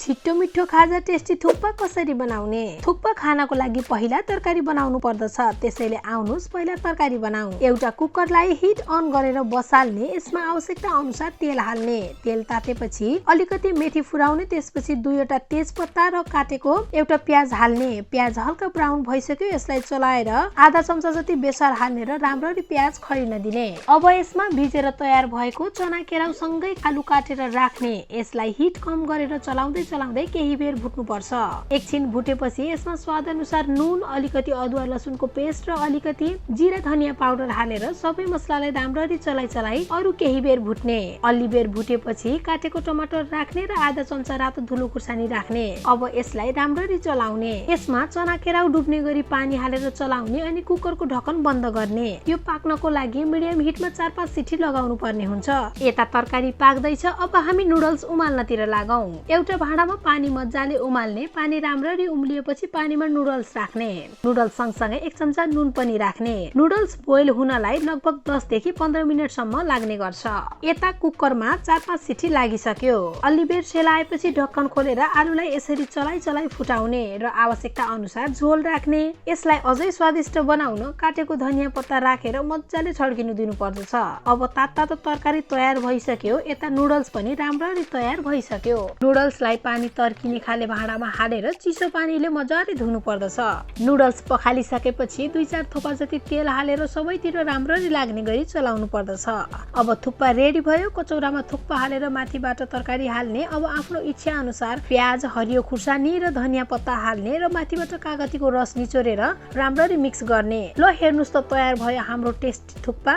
छिट्टो मिठो खाजा टेस्टी थुक्पा कसरी बनाउने? थुक्पा खानको लागि पहिला तरकारी बनाउनु पर्दछ। त्यसैले आउनुस् पहिला तरकारी बनाऊ। एउटा कुकरलाई हिट अन गरेर बसाल्ने, यसमा आवश्यकता अनुसार तेल हाल्ने। तेल तातेपछि अलिकति मेथी फुराउने, त्यसपछि 2वटा तेजपत्ता र काटेको एउटा प्याज हाल्ने। प्याज हल्का ब्राउन भइसक्यो, यसलाई चलाएर आधा चम्चा जति बेसार हाल्ने र राम्ररी प्याज खरिन दिने। अब यसमा भिजेर तयार भएको चना केराउ सँगै आलु काटेर राख्ने। यसलाई हिट कम गरेर चलाउँदै केही बेर भुट्नु पर्छ। एकछिन भुटेपछि यसमा स्वाद अनुसार नुन, अलिकति अदुवा लसुनको पेस्ट र अलिकति जिरा धनिया पाउडर हालेर सबै मसलालाई राम्ररी चलाइ अरु केही बेर भुट्ने। अलि बेर भुटेपछि काटेको टमाटर राख्ने र आधा चम्चा रातो धुलो खुर्सानी राख्ने। अब यसलाई राम्ररी चलाउने। यसमा चना केराउ डुब्ने गरी पानी हालेर चलाउने अनि कुकरको ढक्कन बन्द गर्ने। यो पाक्नको लागि मिडियम हिटमा 4-5 सिटी लगाउनु पर्ने हुन्छ। यता तरकारी पाक्दैछ, अब हामी नुडल्स उमाल्नतिर लागौं। एउटा भाँडामा पानी मजाले उमाल्ने। पानी राम्ररी उम्लिएपछि पानीमा नुडल्स राख्ने। नुडल्स सँगसँगै 1 चम्चा नुन पनि राख्ने। नुडल्स बोइल हुनलाई लगभग 10 देखि 15 मिनेटसम्म लाग्ने गर्छ। यता कुकरमा 4-5 सिटी लागिसक्यो। अलि बेर सेलाएपछि ढक्कन खोलेर आलुलाई यसरी चलाइ फुटाउने र आवश्यकता अनुसार झोल राख्ने। यसलाई अझै स्वादिष्ट बनाउन काटेको धनिया पत्ता राखेर मजाले छड्किनु दिनु पर्दछ। अब तातो तरकारी तयार भइसक्यो। यता नुडल्स पनि राम्ररी तयार भइसक्यो। नुडल्सलाई पानी तर्किने खाले भाँडामा हालेर चिसो पानीले मजाले धुनु पर्दछ। नुडल्स पखालिसकेपछि 2-4 थोपा जति तेल हालेर सबैतिर राम्ररी लाग्ने गरी चलाउनु पर्दछ। अब थुक्पा रेडी भयो। कचौरामा थुक्पा हालेर माथिबाट तरकारी हाल्ने। अब आफ्नो इच्छा अनुसार प्याज, हरियो खुर्सानी र धनिया पत्ता हाल्ने र माथिबाट कागतीको रस निचोरेर राम्ररी मिक्स गर्ने। ल हेर्नुस् त तयार भयो हाम्रो टेस्टी थुक्पा।